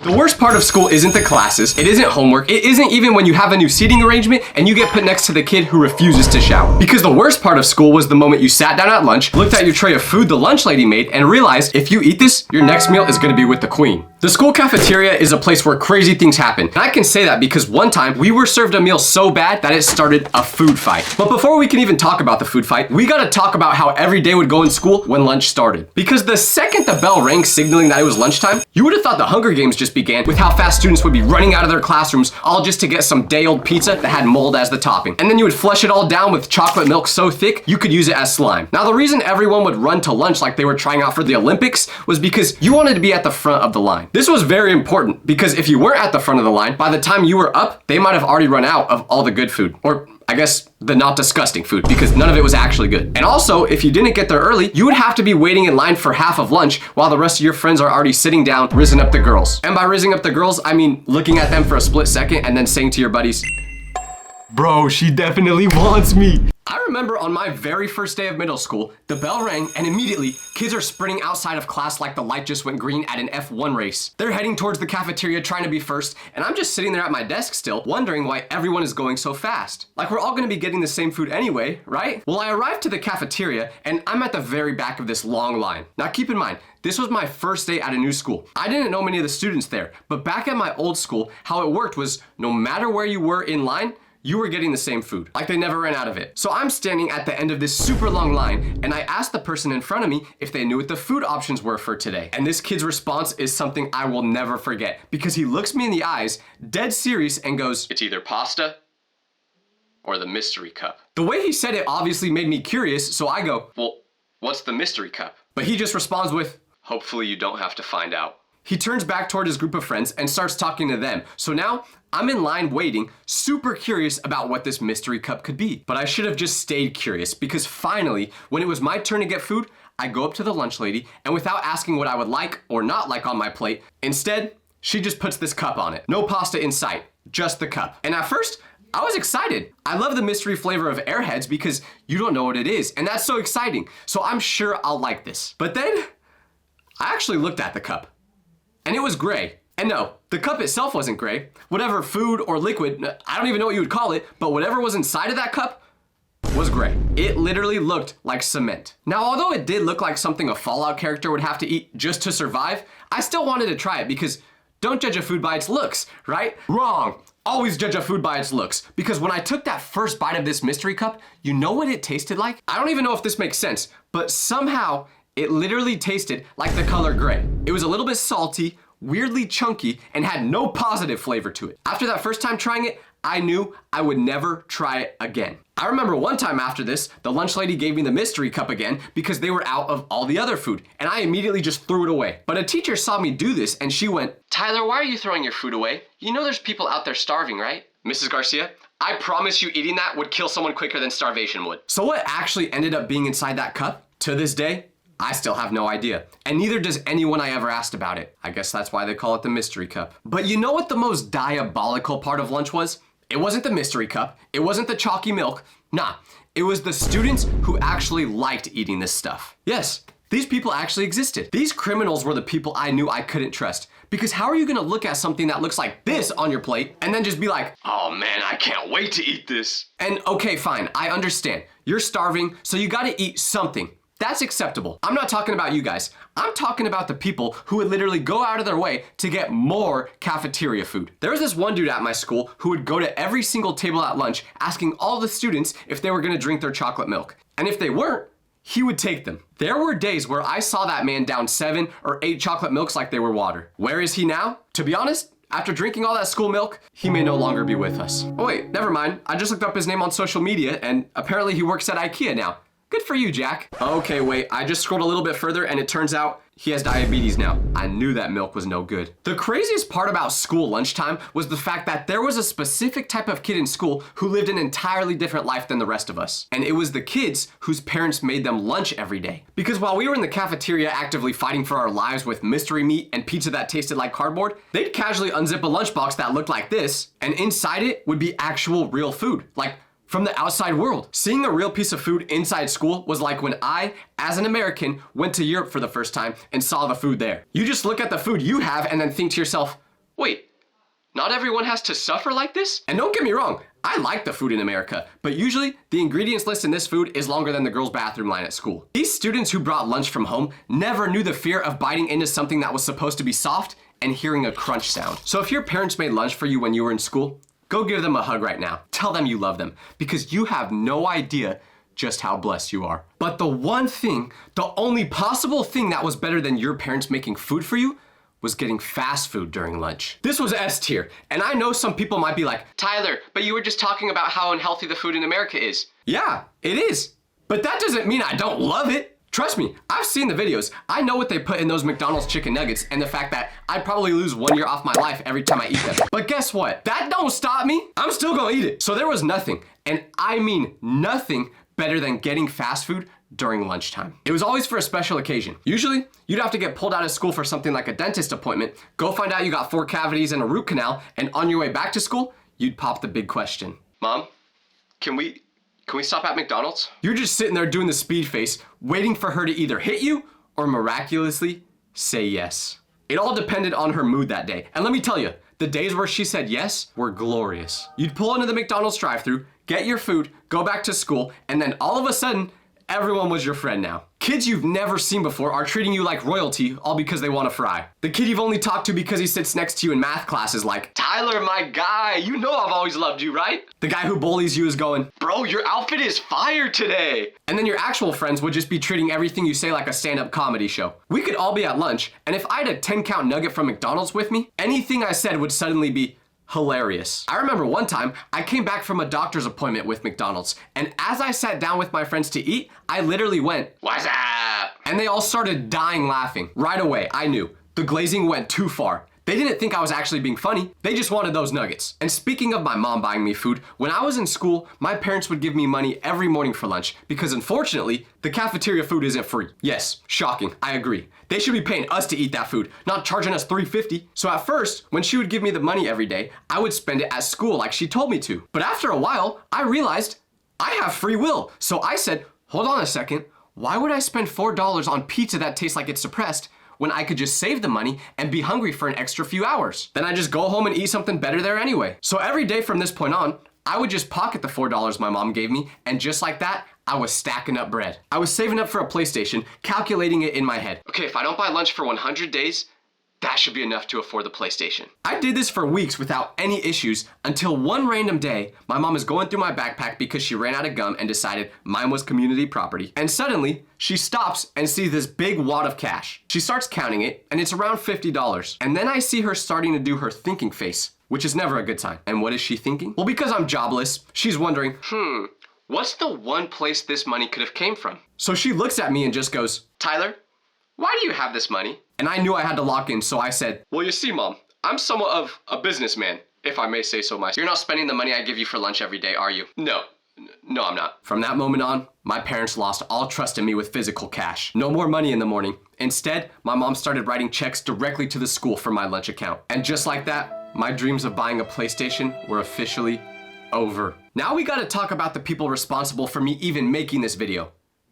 The worst part of school isn't the classes, it isn't homework, it isn't even when you have a new seating arrangement and you get put next to the kid who refuses to shower. Because the worst part of school was the moment you sat down at lunch, looked at your tray of food the lunch lady made, and realized if you eat this, your next meal is gonna be with the queen. The school cafeteria is a place where crazy things happen. And I can say that because one time we were served a meal so bad that it started a food fight. But before we can even talk about the food fight, we gotta talk about how every day would go in school when lunch started. Because the second the bell rang signaling that it was lunchtime, you would have thought the Hunger Games just began with how fast students would be running out of their classrooms all just to get some day-old pizza that had mold as the topping. And then you would flush it all down with chocolate milk so thick you could use it as slime. Now the reason everyone would run to lunch like they were trying out for the Olympics was because you wanted to be at the front of the line. This was very important because if you weren't at the front of the line, by the time you were up, they might have already run out of all the good food. Or I guess the not disgusting food, because none of it was actually good. And also, if you didn't get there early, you would have to be waiting in line for half of lunch while the rest of your friends are already sitting down, rizzing up the girls. And by rizzing up the girls, I mean looking at them for a split second and then saying to your buddies, "Bro, she definitely wants me." I remember on my very first day of middle school, the bell rang and immediately kids are sprinting outside of class like the light just went green at an F1 race. They're heading towards the cafeteria trying to be first, and I'm just sitting there at my desk still, wondering why everyone is going so fast. Like we're all gonna be getting the same food anyway, right? Well, I arrived to the cafeteria and I'm at the very back of this long line. Now keep in mind, this was my first day at a new school. I didn't know many of the students there, but back at my old school, how it worked was no matter where you were in line, you were getting the same food. Like they never ran out of it. So I'm standing at the end of this super long line and I asked the person in front of me if they knew what the food options were for today. And this kid's response is something I will never forget because he looks me in the eyes, dead serious, and goes, "It's either pasta or the mystery cup." The way he said it obviously made me curious, so I go, "Well, what's the mystery cup?" But he just responds with, "Hopefully you don't have to find out." He turns back toward his group of friends and starts talking to them. So now I'm in line waiting, super curious about what this mystery cup could be. But I should have just stayed curious because finally, when it was my turn to get food, I go up to the lunch lady and without asking what I would like or not like on my plate, instead, she just puts this cup on it. No pasta in sight, just the cup. And at first, I was excited. I love the mystery flavor of Airheads because you don't know what it is, and that's so exciting. So I'm sure I'll like this. But then, I actually looked at the cup. And it was gray. And no, the cup itself wasn't gray. Whatever food or liquid, I don't even know what you would call it, but whatever was inside of that cup was gray. It literally looked like cement. Now, although it did look like something a Fallout character would have to eat just to survive, I still wanted to try it because don't judge a food by its looks, right? Wrong. Always judge a food by its looks. Because when I took that first bite of this mystery cup, you know what it tasted like? I don't even know if this makes sense, but somehow it literally tasted like the color gray. It was a little bit salty, weirdly chunky, and had no positive flavor to it. After that first time trying it, I knew I would never try it again. I remember one time after this, the lunch lady gave me the mystery cup again because they were out of all the other food, and I immediately just threw it away. But a teacher saw me do this and she went, "Tyler, why are you throwing your food away? You know there's people out there starving, right?" Mrs. Garcia, I promise you eating that would kill someone quicker than starvation would. So what actually ended up being inside that cup? To this day, I still have no idea. And neither does anyone I ever asked about it. I guess that's why they call it the mystery cup. But you know what the most diabolical part of lunch was? It wasn't the mystery cup. It wasn't the chalky milk. Nah, it was the students who actually liked eating this stuff. Yes, these people actually existed. These criminals were the people I knew I couldn't trust. Because how are you gonna look at something that looks like this on your plate and then just be like, "Oh man, I can't wait to eat this." And okay, fine, I understand. You're starving, so you gotta eat something. That's acceptable. I'm not talking about you guys. I'm talking about the people who would literally go out of their way to get more cafeteria food. There was this one dude at my school who would go to every single table at lunch asking all the students if they were gonna drink their chocolate milk. And if they weren't, he would take them. There were days where I saw that man down 7 or 8 chocolate milks like they were water. Where is he now? To be honest, after drinking all that school milk, he may no longer be with us. Oh wait, never mind. I just looked up his name on social media and apparently he works at IKEA now. Good for you, Jack. Okay, wait, I just scrolled a little bit further and it turns out he has diabetes now. I knew that milk was no good. The craziest part about school lunchtime was the fact that there was a specific type of kid in school who lived an entirely different life than the rest of us. And it was the kids whose parents made them lunch every day. Because while we were in the cafeteria actively fighting for our lives with mystery meat and pizza that tasted like cardboard, they'd casually unzip a lunchbox that looked like this, and inside it would be actual real food. Like from the outside world. Seeing a real piece of food inside school was like when I, as an American, went to Europe for the first time and saw the food there. You just look at the food you have and then think to yourself, Wait, not everyone has to suffer like this? And don't get me wrong, I like the food in America, but usually the ingredients list in this food is longer than the girls' bathroom line at school. These students who brought lunch from home never knew the fear of biting into something that was supposed to be soft and hearing a crunch sound. So if your parents made lunch for you when you were in school, go give them a hug right now. Tell them you love them because you have no idea just how blessed you are. But the one thing, the only possible thing that was better than your parents making food for you was getting fast food during lunch. This was S tier, and I know some people might be like, Tyler, but you were just talking about how unhealthy the food in America is. Yeah, it is. But that doesn't mean I don't love it. Trust me, I've seen the videos. I know what they put in those McDonald's chicken nuggets and the fact that I'd probably lose 1 year off my life every time I eat them. But guess what? That don't stop me. I'm still gonna eat it. So there was nothing, and I mean nothing, better than getting fast food during lunchtime. It was always for a special occasion. Usually, you'd have to get pulled out of school for something like a dentist appointment, go find out you got 4 cavities and a root canal, and on your way back to school, you'd pop the big question. Mom, can we stop at McDonald's? You're just sitting there doing the speed face, waiting for her to either hit you or miraculously say yes. It all depended on her mood that day. And let me tell you, the days where she said yes were glorious. You'd pull into the McDonald's drive-thru, get your food, go back to school, and then all of a sudden, everyone was your friend now. Kids you've never seen before are treating you like royalty all because they want to fry. The kid you've only talked to because he sits next to you in math class is like, Tyler, my guy, you know I've always loved you, right? The guy who bullies you is going, bro, your outfit is fire today. And then your actual friends would just be treating everything you say like a stand-up comedy show. We could all be at lunch, and if I had a 10-count nugget from McDonald's with me, anything I said would suddenly be hilarious. I remember one time I came back from a doctor's appointment with McDonald's, and as I sat down with my friends to eat, I literally went, what's up? And they all started dying laughing. Right away, I knew the glazing went too far. They didn't think I was actually being funny. They just wanted those nuggets. And speaking of my mom buying me food, when I was in school, my parents would give me money every morning for lunch because unfortunately, the cafeteria food isn't free. Yes, shocking, I agree. They should be paying us to eat that food, not charging us $3.50. So at first, when she would give me the money every day, I would spend it at school like she told me to. But after a while, I realized I have free will. So I said, hold on a second, why would I spend $4 on pizza that tastes like it's suppressed when I could just save the money and be hungry for an extra few hours? Then I just go home and eat something better there anyway. So every day from this point on, I would just pocket the $4 my mom gave me, and just like that, I was stacking up bread. I was saving up for a PlayStation, calculating it in my head. Okay, if I don't buy lunch for 100 days, that should be enough to afford the PlayStation. I did this for weeks without any issues until one random day, my mom is going through my backpack because she ran out of gum and decided mine was community property. And suddenly, she stops and sees this big wad of cash. She starts counting it, and it's around $50. And then I see her starting to do her thinking face, which is never a good sign. And what is she thinking? Well, because I'm jobless, she's wondering, what's the one place this money could have came from? So she looks at me and just goes, Tyler, why do you have this money? And I knew I had to lock in, so I said, well, you see, Mom, I'm somewhat of a businessman, if I may say so myself. You're not spending the money I give you for lunch every day, are you? No, I'm not. From that moment on, my parents lost all trust in me with physical cash. No more money in the morning. Instead, my mom started writing checks directly to the school from my lunch account. And just like that, my dreams of buying a PlayStation were officially over. Now we gotta talk about the people responsible for me even making this video.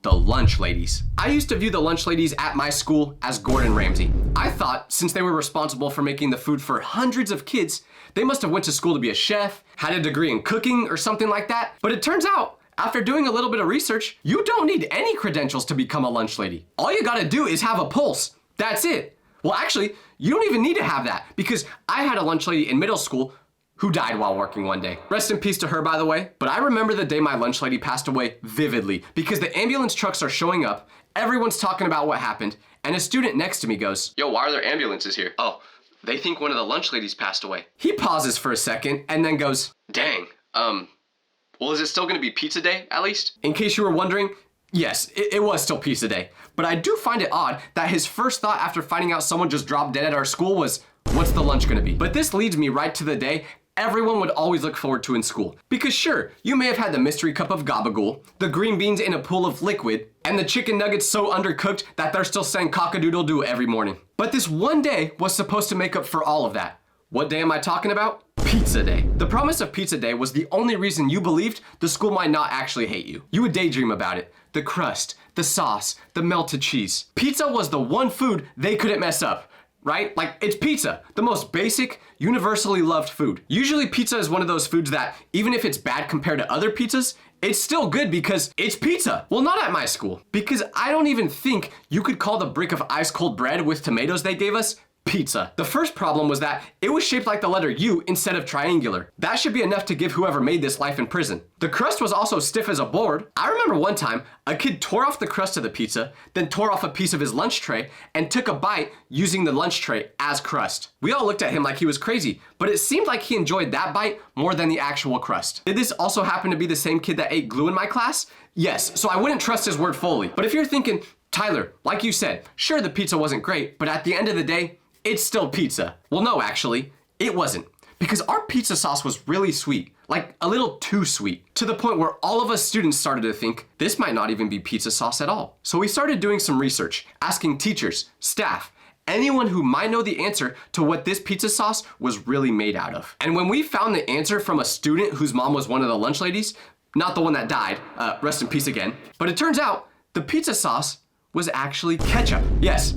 The lunch ladies. I used to view the lunch ladies at my school as Gordon Ramsay. I thought since they were responsible for making the food for hundreds of kids, they must have went to school to be a chef, had a degree in cooking or something like that. But it turns out, after doing a little bit of research, you don't need any credentials to become a lunch lady. All you gotta do is have a pulse. That's it. Well, actually, you don't even need to have that because I had a lunch lady in middle school who died while working one day. Rest in peace to her, by the way. But I remember the day my lunch lady passed away vividly because the ambulance trucks are showing up, everyone's talking about what happened, and a student next to me goes, yo, why are there ambulances here? Oh, they think one of the lunch ladies passed away. He pauses for a second and then goes, dang, well, is it still gonna be pizza day, at least? In case you were wondering, yes, it was still pizza day. But I do find it odd that his first thought after finding out someone just dropped dead at our school was, what's the lunch gonna be? But this leads me right to the day everyone would always look forward to in school. Because sure, you may have had the mystery cup of gabagool, the green beans in a pool of liquid, and the chicken nuggets so undercooked that they're still saying cock-a-doodle-doo every morning. But this one day was supposed to make up for all of that. What day am I talking about? Pizza day. The promise of pizza day was the only reason you believed the school might not actually hate you. You would daydream about it. The crust, the sauce, the melted cheese. Pizza was the one food they couldn't mess up. right? Like, it's pizza, the most basic, universally loved food. Usually pizza is one of those foods that, even if it's bad compared to other pizzas, it's still good because it's pizza. Well, not at my school, because I don't even think you could call the brick of ice cold bread with tomatoes they gave us pizza. The first problem was that it was shaped like the letter U instead of triangular. That should be enough to give whoever made this life in prison. The crust was also stiff as a board. I remember one time, a kid tore off the crust of the pizza, then tore off a piece of his lunch tray and took a bite using the lunch tray as crust. We all looked at him like he was crazy, but it seemed like he enjoyed that bite more than the actual crust. Did this also happen to be the same kid that ate glue in my class? Yes, so I wouldn't trust his word fully. But if you're thinking, Tyler, like you said, sure the pizza wasn't great, but at the end of the day, it's still pizza. Well, no, actually, it wasn't. Because our pizza sauce was really sweet, like a little too sweet, to the point where all of us students started to think this might not even be pizza sauce at all. So we started doing some research, asking teachers, staff, anyone who might know the answer to what this pizza sauce was really made out of. And when we found the answer from a student whose mom was one of the lunch ladies, not the one that died, rest in peace again, but it turns out the pizza sauce was actually ketchup. Yes.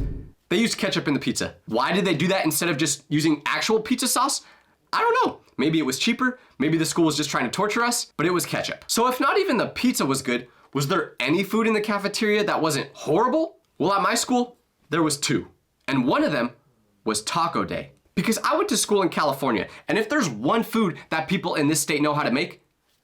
They used ketchup in the pizza. Why did they do that instead of just using actual pizza sauce? I don't know. Maybe it was cheaper. Maybe the school was just trying to torture us, but it was ketchup. So if not even the pizza was good, was there any food in the cafeteria that wasn't horrible? Well, at my school, there was two. And one of them was taco day. Because I went to school in California, and if there's one food that people in this state know how to make,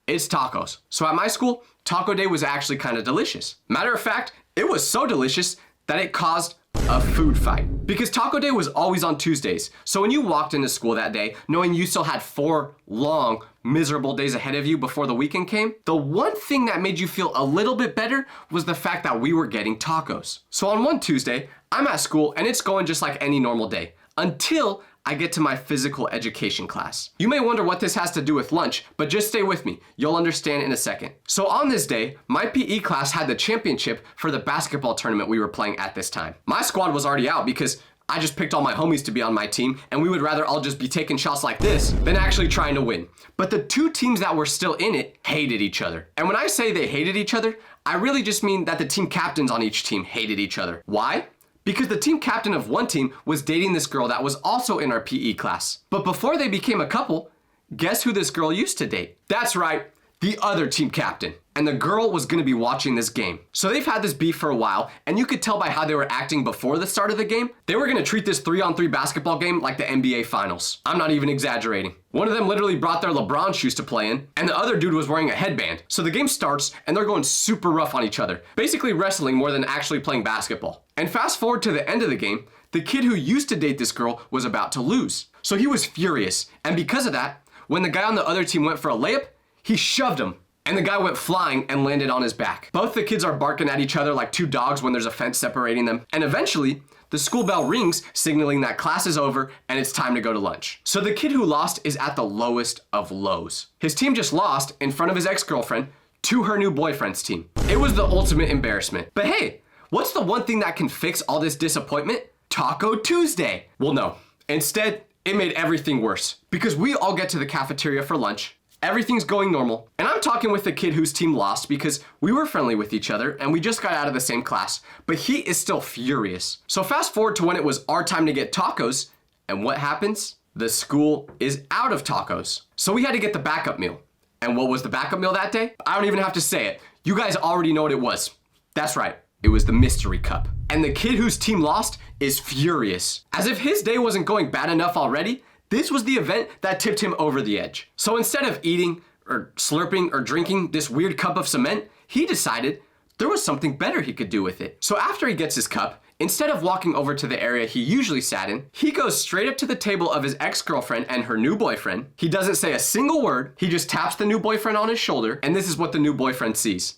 it's tacos. So at my school, taco day was actually kind of delicious. Matter of fact, it was so delicious that it caused a food fight. Because taco day was always on Tuesdays. So when you walked into school that day, knowing you still had 4 long, miserable days ahead of you before the weekend came, the one thing that made you feel a little bit better was the fact that we were getting tacos. So on one Tuesday, I'm at school and it's going just like any normal day until I get to my physical education class. You may wonder what this has to do with lunch, but just stay with me. You'll understand in a second. So on this day, my PE class had the championship for the basketball tournament we were playing at this time. My squad was already out because I just picked all my homies to be on my team, and we would rather all just be taking shots like this than actually trying to win. But the two teams that were still in it hated each other. And when I say they hated each other, I really just mean that the team captains on each team hated each other. Why? Because the team captain of one team was dating this girl that was also in our PE class. But before they became a couple, guess who this girl used to date? That's right, the other team captain. And the girl was gonna be watching this game. So they've had this beef for a while, and you could tell by how they were acting before the start of the game, they were gonna treat this 3-on-3 basketball game like the NBA Finals. I'm not even exaggerating. One of them literally brought their LeBron shoes to play in, and the other dude was wearing a headband. So the game starts, and they're going super rough on each other, basically wrestling more than actually playing basketball. And fast forward to the end of the game, the kid who used to date this girl was about to lose. So he was furious, and because of that, when the guy on the other team went for a layup, he shoved him. And the guy went flying and landed on his back. Both the kids are barking at each other like two dogs when there's a fence separating them. And eventually, the school bell rings, signaling that class is over and it's time to go to lunch. So the kid who lost is at the lowest of lows. His team just lost in front of his ex-girlfriend to her new boyfriend's team. It was the ultimate embarrassment. But hey, what's the one thing that can fix all this disappointment? Taco Tuesday. Well, no. Instead, it made everything worse. Because we all get to the cafeteria for lunch. Everything's going normal, and I'm talking with the kid whose team lost because we were friendly with each other and we just got out of the same class, but he is still furious. So fast forward to when it was our time to get tacos, and what happens? The school is out of tacos. So we had to get the backup meal. And what was the backup meal that day? I don't even have to say it. You guys already know what it was. That's right, it was the mystery cup. And the kid whose team lost is furious. As if his day wasn't going bad enough already, this was the event that tipped him over the edge. So instead of eating or slurping or drinking this weird cup of cement, he decided there was something better he could do with it. So after he gets his cup, instead of walking over to the area he usually sat in, he goes straight up to the table of his ex-girlfriend and her new boyfriend. He doesn't say a single word. He just taps the new boyfriend on his shoulder, and this is what the new boyfriend sees.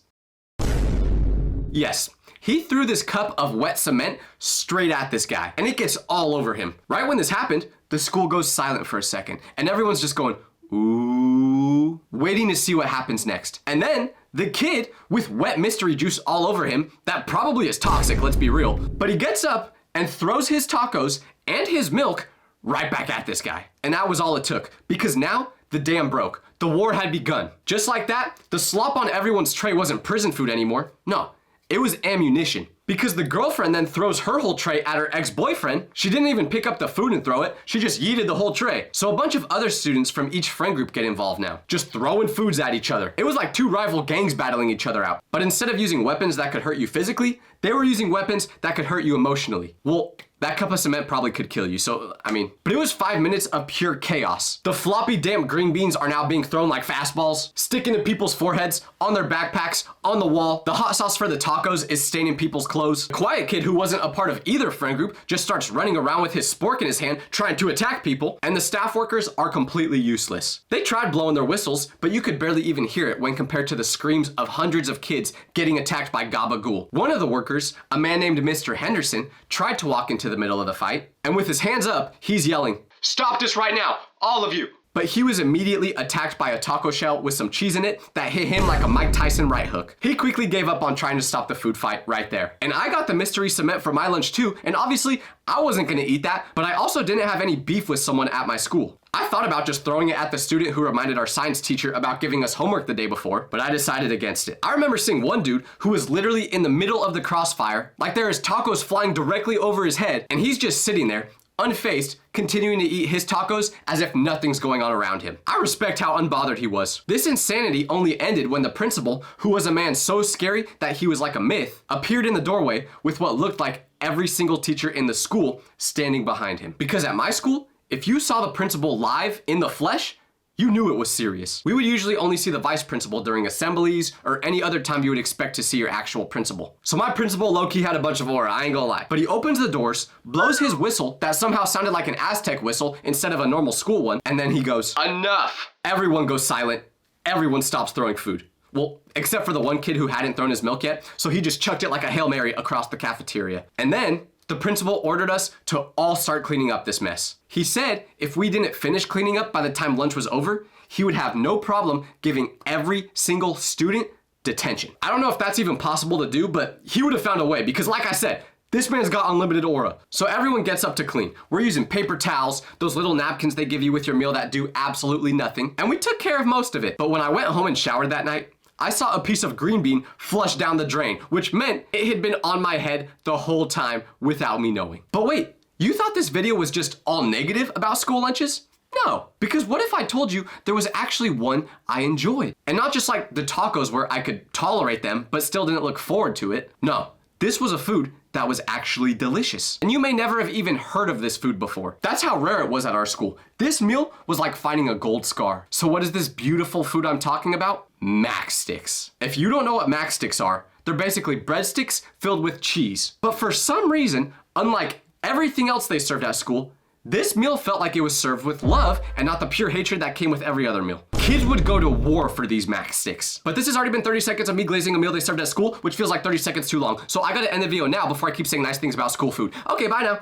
Yes. He threw this cup of wet cement straight at this guy, and it gets all over him. Right when this happened, the school goes silent for a second, and everyone's just going, ooh, waiting to see what happens next. And then the kid with wet mystery juice all over him, that probably is toxic, let's be real, but he gets up and throws his tacos and his milk right back at this guy. And that was all it took, because now the dam broke. The war had begun. Just like that, the slop on everyone's tray wasn't prison food anymore. No. It was ammunition, because the girlfriend then throws her whole tray at her ex-boyfriend. She didn't even pick up the food and throw it. She just yeeted the whole tray. So a bunch of other students from each friend group get involved now, just throwing foods at each other. It was like two rival gangs battling each other out. But instead of using weapons that could hurt you physically, they were using weapons that could hurt you emotionally. Well, that cup of cement probably could kill you, so, I mean. But it was 5 minutes of pure chaos. The floppy, damp green beans are now being thrown like fastballs, sticking to people's foreheads, on their backpacks, on the wall. The hot sauce for the tacos is staining people's clothes. The quiet kid who wasn't a part of either friend group just starts running around with his spork in his hand, trying to attack people. And the staff workers are completely useless. They tried blowing their whistles, but you could barely even hear it when compared to the screams of hundreds of kids getting attacked by gabagool. One of the workers, a man named Mr. Henderson, tried to walk into the middle of the fight, and with his hands up, he's yelling, "Stop this right now, all of you!" But he was immediately attacked by a taco shell with some cheese in it that hit him like a Mike Tyson right hook. He quickly gave up on trying to stop the food fight right there. And I got the mystery cement for my lunch too, and obviously I wasn't gonna eat that, but I also didn't have any beef with someone at my school. I thought about just throwing it at the student who reminded our science teacher about giving us homework the day before, but I decided against it. I remember seeing one dude who was literally in the middle of the crossfire, like there is tacos flying directly over his head, and he's just sitting there, unfazed, continuing to eat his tacos as if nothing's going on around him. I respect how unbothered he was. This insanity only ended when the principal, who was a man so scary that he was like a myth, appeared in the doorway with what looked like every single teacher in the school standing behind him. Because at my school, if you saw the principal live in the flesh, you knew it was serious. We would usually only see the vice principal during assemblies or any other time you would expect to see your actual principal. So my principal low-key had a bunch of aura, I ain't gonna lie. But he opens the doors, blows his whistle that somehow sounded like an Aztec whistle instead of a normal school one, and then he goes, "Enough!" Everyone goes silent. Everyone stops throwing food. Well, except for the one kid who hadn't thrown his milk yet, so he just chucked it like a Hail Mary across the cafeteria. And then the principal ordered us to all start cleaning up this mess. He said if we didn't finish cleaning up by the time lunch was over, he would have no problem giving every single student detention. I don't know if that's even possible to do, but he would have found a way because like I said, this man's got unlimited aura. So everyone gets up to clean. We're using paper towels, those little napkins they give you with your meal that do absolutely nothing, and we took care of most of it. But when I went home and showered that night, I saw a piece of green bean flush down the drain, which meant it had been on my head the whole time without me knowing. But wait, you thought this video was just all negative about school lunches? No, because what if I told you there was actually one I enjoyed? And not just like the tacos where I could tolerate them, but still didn't look forward to it. No, this was a food that was actually delicious. And you may never have even heard of this food before. That's how rare it was at our school. This meal was like finding a gold scar. So what is this beautiful food I'm talking about? Mac sticks. If you don't know what Mac sticks are, they're basically breadsticks filled with cheese. But for some reason, unlike everything else they served at school, this meal felt like it was served with love and not the pure hatred that came with every other meal. Kids would go to war for these Mac sticks. But this has already been 30 seconds of me glazing a meal they served at school, which feels like 30 seconds too long. So I gotta end the video now before I keep saying nice things about school food. Okay, bye now.